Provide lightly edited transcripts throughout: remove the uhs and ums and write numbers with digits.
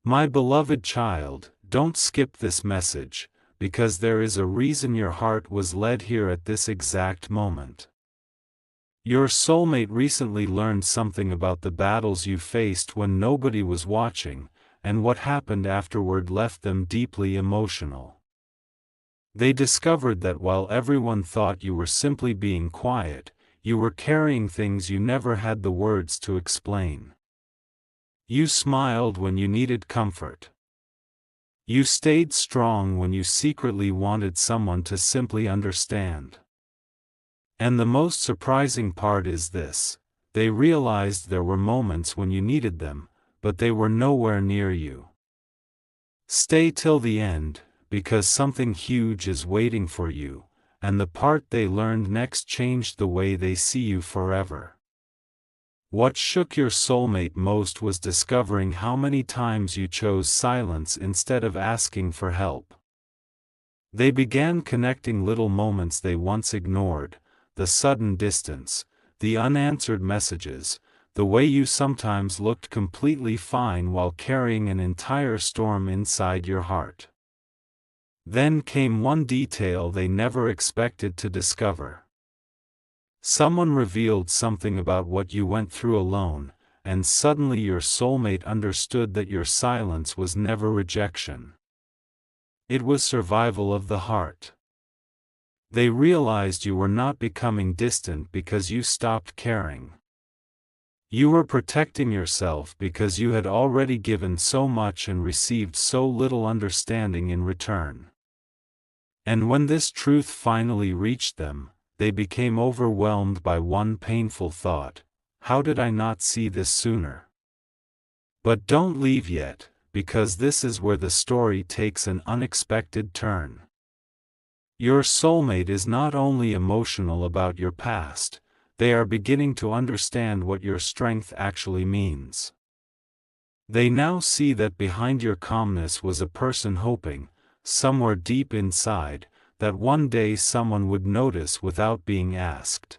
My beloved child, don't skip this message, because there is a reason your heart was led here at this exact moment. Your soulmate recently learned something about the battles you faced when nobody was watching, and what happened afterward left them deeply emotional. They discovered that while everyone thought you were simply being quiet, you were carrying things you never had the words to explain. You smiled when you needed comfort. You stayed strong when you secretly wanted someone to simply understand. And the most surprising part is this: they realized there were moments when you needed them, but they were nowhere near you. Stay till the end, because something huge is waiting for you, and the part they learned next changed the way they see you forever. What shook your soulmate most was discovering how many times you chose silence instead of asking for help. They began connecting little moments they once ignored: the sudden distance, the unanswered messages, the way you sometimes looked completely fine while carrying an entire storm inside your heart. Then came one detail they never expected to discover. Someone revealed something about what you went through alone, and suddenly your soulmate understood that your silence was never rejection. It was survival of the heart. They realized you were not becoming distant because you stopped caring. You were protecting yourself because you had already given so much and received so little understanding in return. And when this truth finally reached them, they became overwhelmed by one painful thought: how did I not see this sooner? But don't leave yet, because this is where the story takes an unexpected turn. Your soulmate is not only emotional about your past, they are beginning to understand what your strength actually means. They now see that behind your calmness was a person hoping, somewhere deep inside, that one day someone would notice without being asked.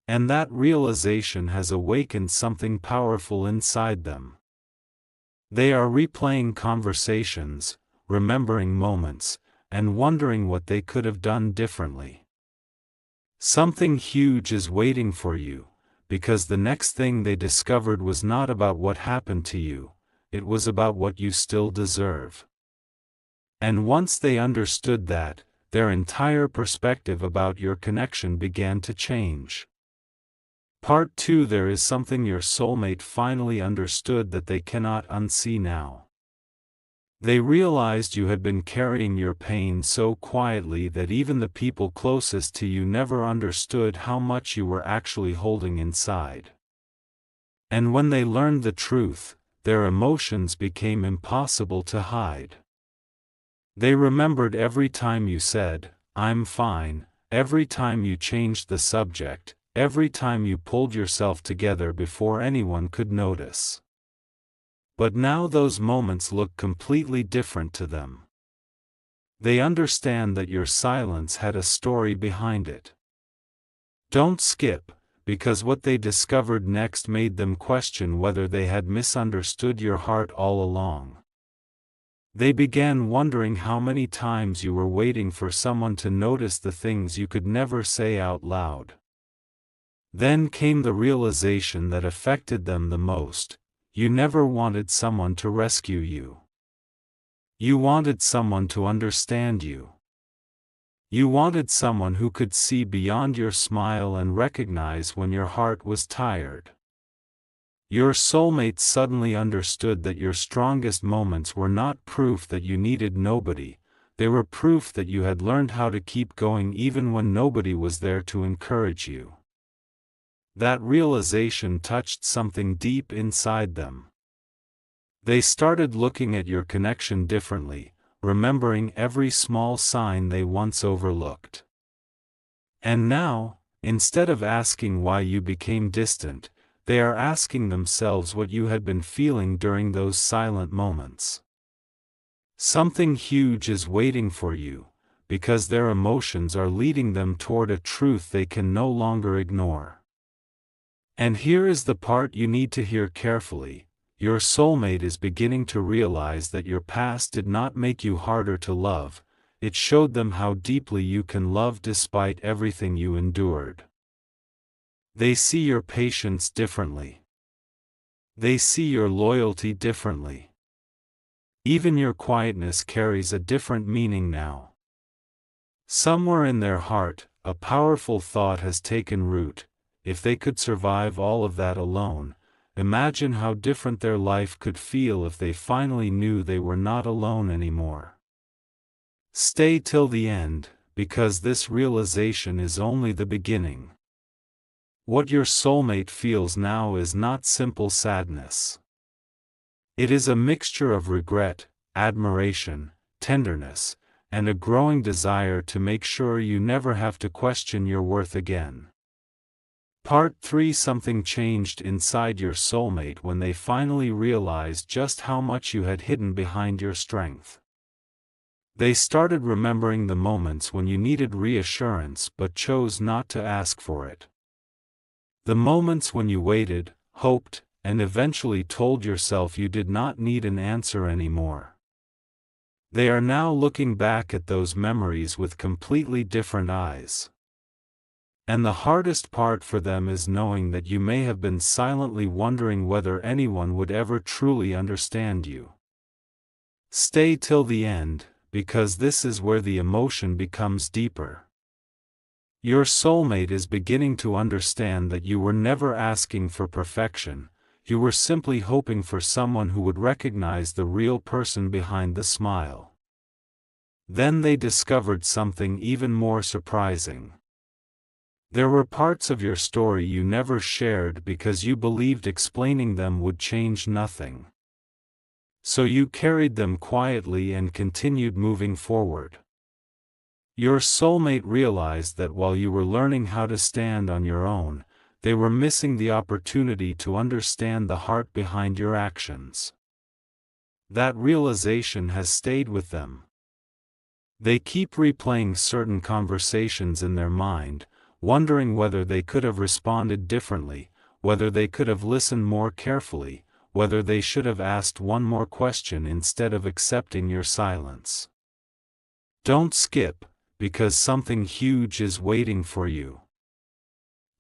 And that realization has awakened something powerful inside them. They are replaying conversations, remembering moments, and wondering what they could have done differently. Something huge is waiting for you, because the next thing they discovered was not about what happened to you, it was about what you still deserve. And once they understood that, their entire perspective about your connection began to change. Part 2: there is something your soulmate finally understood that they cannot unsee now. They realized you had been carrying your pain so quietly that even the people closest to you never understood how much you were actually holding inside. And when they learned the truth, their emotions became impossible to hide. They remembered every time you said, "I'm fine," every time you changed the subject, every time you pulled yourself together before anyone could notice. But now those moments look completely different to them. They understand that your silence had a story behind it. Don't skip, because what they discovered next made them question whether they had misunderstood your heart all along. They began wondering how many times you were waiting for someone to notice the things you could never say out loud. Then came the realization that affected them the most: you never wanted someone to rescue you. You wanted someone to understand you. You wanted someone who could see beyond your smile and recognize when your heart was tired. Your soulmate suddenly understood that your strongest moments were not proof that you needed nobody, they were proof that you had learned how to keep going even when nobody was there to encourage you. That realization touched something deep inside them. They started looking at your connection differently, remembering every small sign they once overlooked. And now, instead of asking why you became distant, they are asking themselves what you had been feeling during those silent moments. Something huge is waiting for you, because their emotions are leading them toward a truth they can no longer ignore. And here is the part you need to hear carefully: your soulmate is beginning to realize that your past did not make you harder to love, it showed them how deeply you can love despite everything you endured. They see your patience differently. They see your loyalty differently. Even your quietness carries a different meaning now. Somewhere in their heart, a powerful thought has taken root: if they could survive all of that alone, imagine how different their life could feel if they finally knew they were not alone anymore. Stay till the end, because this realization is only the beginning. What your soulmate feels now is not simple sadness. It is a mixture of regret, admiration, tenderness, and a growing desire to make sure you never have to question your worth again. Part 3. Something changed inside your soulmate when they finally realized just how much you had hidden behind your strength. They started remembering the moments when you needed reassurance but chose not to ask for it. The moments when you waited, hoped, and eventually told yourself you did not need an answer anymore. They are now looking back at those memories with completely different eyes. And the hardest part for them is knowing that you may have been silently wondering whether anyone would ever truly understand you. Stay till the end, because this is where the emotion becomes deeper. Your soulmate is beginning to understand that you were never asking for perfection, you were simply hoping for someone who would recognize the real person behind the smile. Then they discovered something even more surprising. There were parts of your story you never shared because you believed explaining them would change nothing. So you carried them quietly and continued moving forward. Your soulmate realized that while you were learning how to stand on your own, they were missing the opportunity to understand the heart behind your actions. That realization has stayed with them. They keep replaying certain conversations in their mind, wondering whether they could have responded differently, whether they could have listened more carefully, whether they should have asked one more question instead of accepting your silence. Don't skip, because something huge is waiting for you.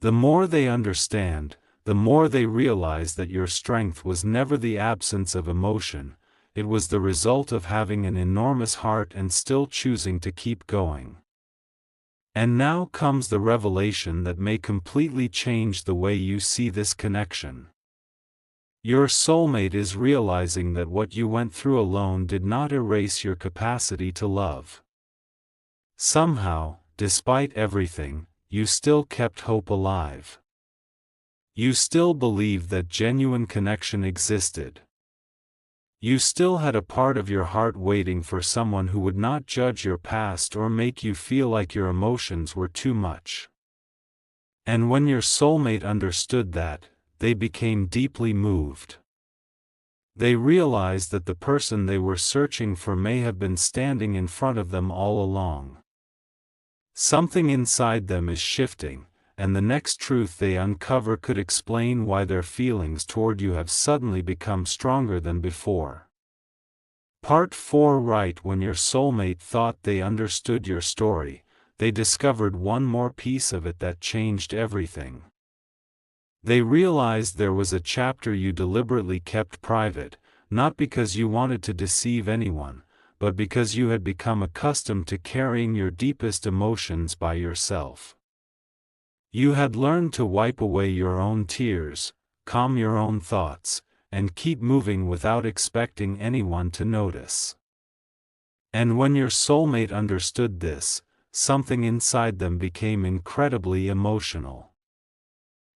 The more they understand, the more they realize that your strength was never the absence of emotion, it was the result of having an enormous heart and still choosing to keep going. And now comes the revelation that may completely change the way you see this connection. Your soulmate is realizing that what you went through alone did not erase your capacity to love. Somehow, despite everything, you still kept hope alive. You still believed that genuine connection existed. You still had a part of your heart waiting for someone who would not judge your past or make you feel like your emotions were too much. And when your soulmate understood that, they became deeply moved. They realized that the person they were searching for may have been standing in front of them all along. Something inside them is shifting, and the next truth they uncover could explain why their feelings toward you have suddenly become stronger than before. Part 4. Right when your soulmate thought they understood your story, they discovered one more piece of it that changed everything. They realized there was a chapter you deliberately kept private, not because you wanted to deceive anyone, but because you had become accustomed to carrying your deepest emotions by yourself. You had learned to wipe away your own tears, calm your own thoughts, and keep moving without expecting anyone to notice. And when your soulmate understood this, something inside them became incredibly emotional.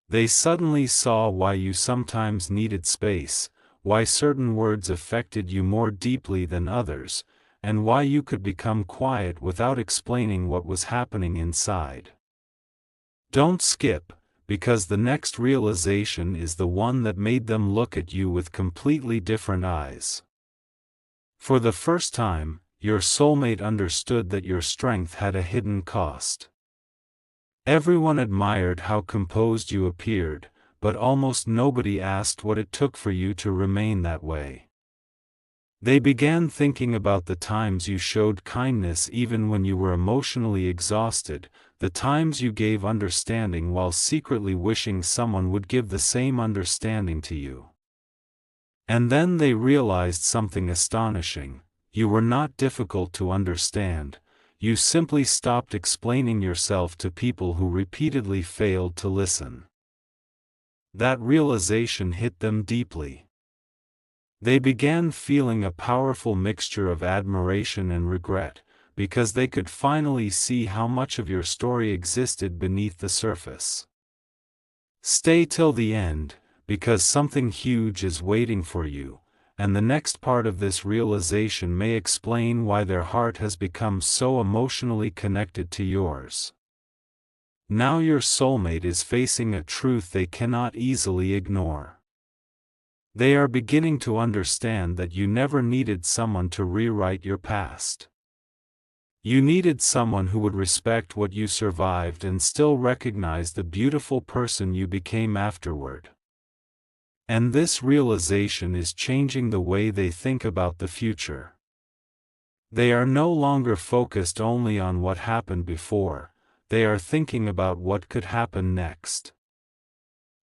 They suddenly saw why you sometimes needed space, why certain words affected you more deeply than others, and why you could become quiet without explaining what was happening inside. Don't skip, because the next realization is the one that made them look at you with completely different eyes. For the first time, your soulmate understood that your strength had a hidden cost. Everyone admired how composed you appeared, but almost nobody asked what it took for you to remain that way. They began thinking about the times you showed kindness even when you were emotionally exhausted, the times you gave understanding while secretly wishing someone would give the same understanding to you. And then they realized something astonishing: you were not difficult to understand, you simply stopped explaining yourself to people who repeatedly failed to listen. That realization hit them deeply. They began feeling a powerful mixture of admiration and regret, because they could finally see how much of your story existed beneath the surface. Stay till the end, because something huge is waiting for you, and the next part of this realization may explain why their heart has become so emotionally connected to yours. Now your soulmate is facing a truth they cannot easily ignore. They are beginning to understand that you never needed someone to rewrite your past. You needed someone who would respect what you survived and still recognize the beautiful person you became afterward. And this realization is changing the way they think about the future. They are no longer focused only on what happened before, they are thinking about what could happen next.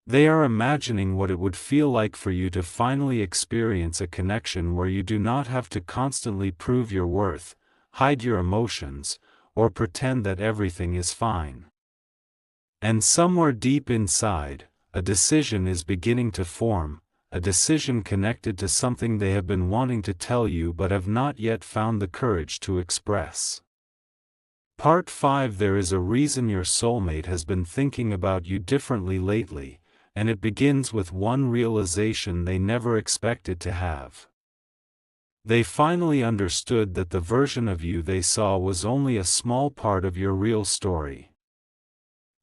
They are imagining what it would feel like for you to finally experience a connection where you do not have to constantly prove your worth, hide your emotions, or pretend that everything is fine. And somewhere deep inside, a decision is beginning to form, a decision connected to something they have been wanting to tell you but have not yet found the courage to express. Part 5. There is a reason your soulmate has been thinking about you differently lately, and it begins with one realization they never expected to have. They finally understood that the version of you they saw was only a small part of your real story.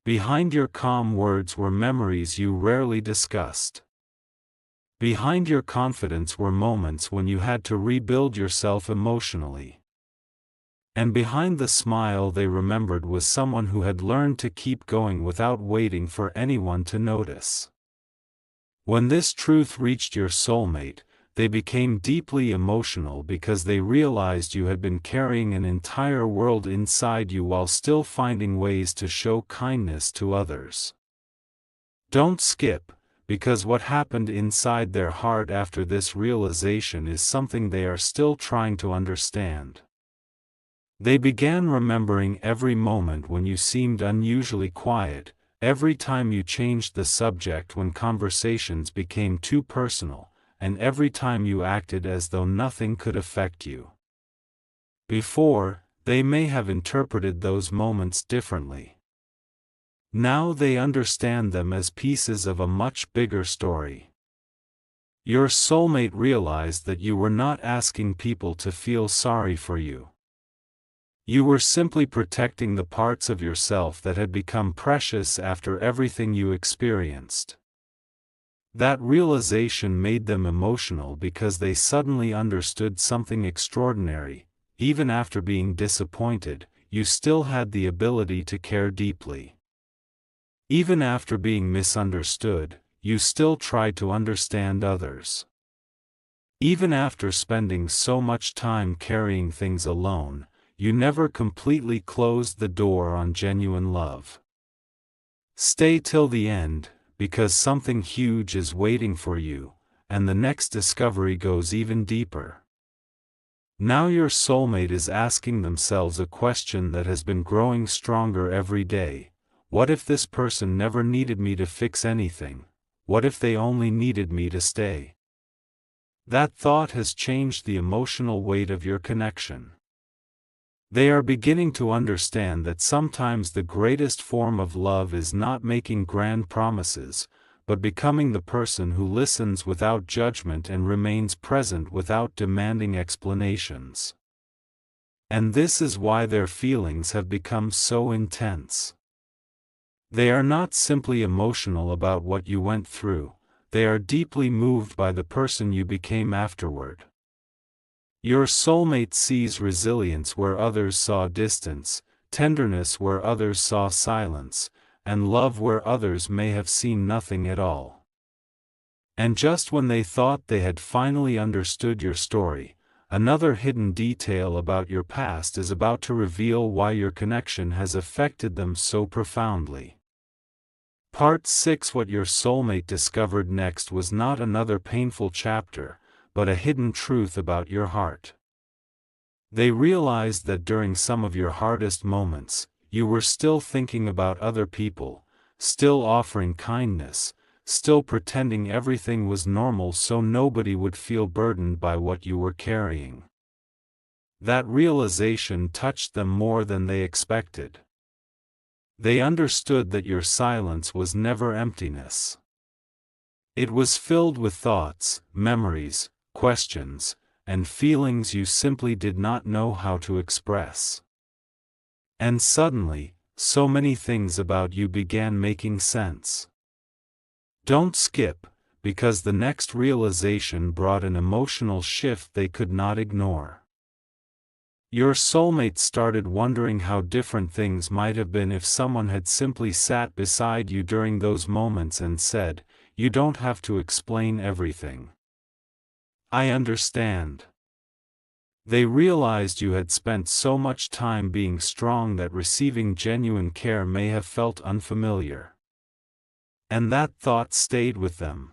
Behind your calm words were memories you rarely discussed. Behind your confidence were moments when you had to rebuild yourself emotionally. And behind the smile they remembered was someone who had learned to keep going without waiting for anyone to notice. When this truth reached your soulmate, they became deeply emotional because they realized you had been carrying an entire world inside you while still finding ways to show kindness to others. Don't skip, because what happened inside their heart after this realization is something they are still trying to understand. They began remembering every moment when you seemed unusually quiet, every time you changed the subject when conversations became too personal, and every time you acted as though nothing could affect you. Before, they may have interpreted those moments differently. Now they understand them as pieces of a much bigger story. Your soulmate realized that you were not asking people to feel sorry for you. You were simply protecting the parts of yourself that had become precious after everything you experienced. That realization made them emotional because they suddenly understood something extraordinary. Even after being disappointed, you still had the ability to care deeply. Even after being misunderstood, you still tried to understand others. Even after spending so much time carrying things alone, you never completely closed the door on genuine love. Stay till the end, because something huge is waiting for you, and the next discovery goes even deeper. Now your soulmate is asking themselves a question that has been growing stronger every day: what if this person never needed me to fix anything? What if they only needed me to stay? That thought has changed the emotional weight of your connection. They are beginning to understand that sometimes the greatest form of love is not making grand promises, but becoming the person who listens without judgment and remains present without demanding explanations. And this is why their feelings have become so intense. They are not simply emotional about what you went through, they are deeply moved by the person you became afterward. Your soulmate sees resilience where others saw distance, tenderness where others saw silence, and love where others may have seen nothing at all. And just when they thought they had finally understood your story, another hidden detail about your past is about to reveal why your connection has affected them so profoundly. Part 6. What your soulmate discovered next was not another painful chapter, but a hidden truth about your heart. They realized that during some of your hardest moments, you were still thinking about other people, still offering kindness, still pretending everything was normal so nobody would feel burdened by what you were carrying. That realization touched them more than they expected. They understood that your silence was never emptiness. It was filled with thoughts, memories, questions, and feelings you simply did not know how to express. And suddenly, so many things about you began making sense. Don't skip, because the next realization brought an emotional shift they could not ignore. Your soulmate started wondering how different things might have been if someone had simply sat beside you during those moments and said, "You don't have to explain everything. I understand." They realized you had spent so much time being strong that receiving genuine care may have felt unfamiliar. And that thought stayed with them.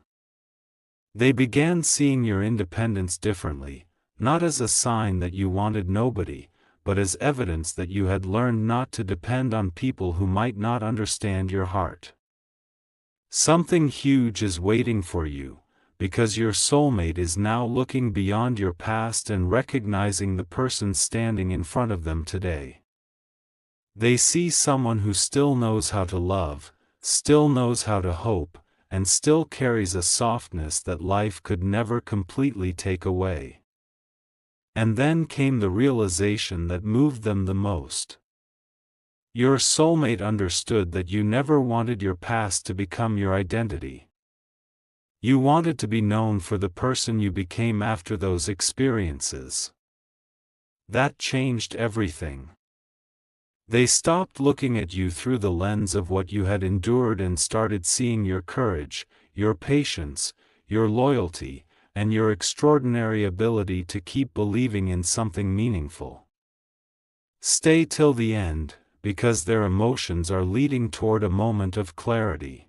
They began seeing your independence differently, not as a sign that you wanted nobody, but as evidence that you had learned not to depend on people who might not understand your heart. Something huge is waiting for you, because your soulmate is now looking beyond your past and recognizing the person standing in front of them today. They see someone who still knows how to love, still knows how to hope, and still carries a softness that life could never completely take away. And then came the realization that moved them the most. Your soulmate understood that you never wanted your past to become your identity. You wanted to be known for the person you became after those experiences. That changed everything. They stopped looking at you through the lens of what you had endured and started seeing your courage, your patience, your loyalty, and your extraordinary ability to keep believing in something meaningful. Stay till the end, because their emotions are leading toward a moment of clarity.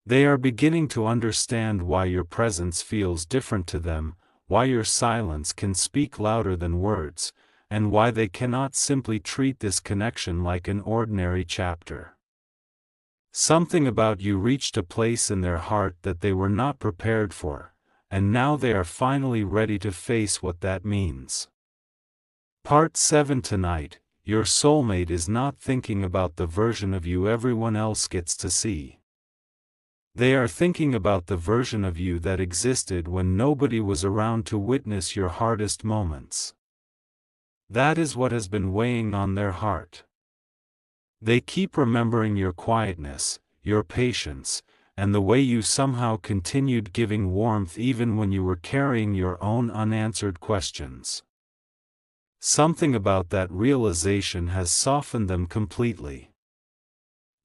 They are beginning to understand why your presence feels different to them, why your silence can speak louder than words, and why they cannot simply treat this connection like an ordinary chapter. Something about you reached a place in their heart that they were not prepared for, and now they are finally ready to face what that means. Part 7. Tonight, your soulmate is not thinking about the version of you everyone else gets to see. They are thinking about the version of you that existed when nobody was around to witness your hardest moments. That is what has been weighing on their heart. They keep remembering your quietness, your patience, and the way you somehow continued giving warmth even when you were carrying your own unanswered questions. Something about that realization has softened them completely.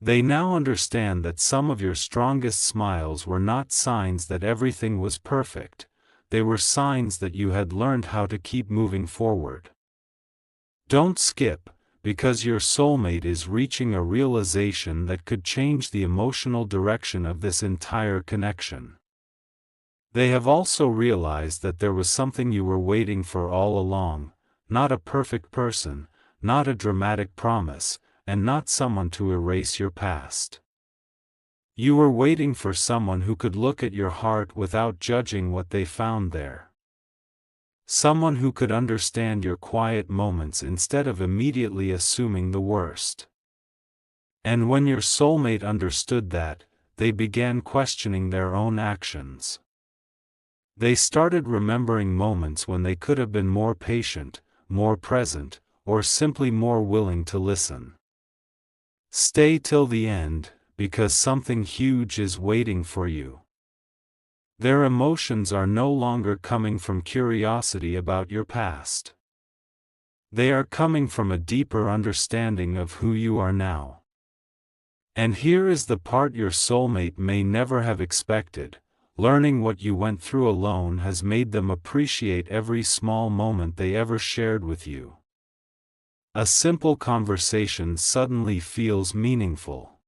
They now understand that some of your strongest smiles were not signs that everything was perfect, they were signs that you had learned how to keep moving forward. Don't skip, because your soulmate is reaching a realization that could change the emotional direction of this entire connection. They have also realized that there was something you were waiting for all along, not a perfect person, not a dramatic promise, and not someone to erase your past. You were waiting for someone who could look at your heart without judging what they found there. Someone who could understand your quiet moments instead of immediately assuming the worst. And when your soulmate understood that, they began questioning their own actions. They started remembering moments when they could have been more patient, more present, or simply more willing to listen. Stay till the end, because something huge is waiting for you. Their emotions are no longer coming from curiosity about your past. They are coming from a deeper understanding of who you are now. And here is the part your soulmate may never have expected. Learning what you went through alone has made them appreciate every small moment they ever shared with you. A simple conversation suddenly feels meaningful.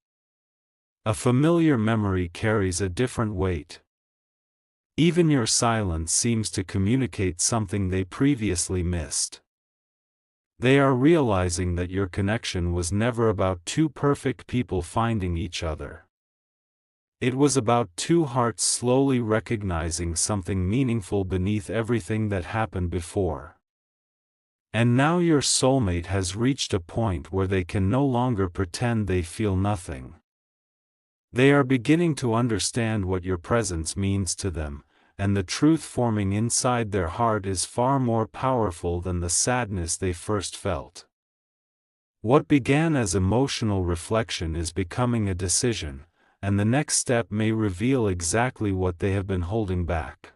A familiar memory carries a different weight. Even your silence seems to communicate something they previously missed. They are realizing that your connection was never about two perfect people finding each other. It was about two hearts slowly recognizing something meaningful beneath everything that happened before. And now your soulmate has reached a point where they can no longer pretend they feel nothing. They are beginning to understand what your presence means to them, and the truth forming inside their heart is far more powerful than the sadness they first felt. What began as emotional reflection is becoming a decision, and the next step may reveal exactly what they have been holding back.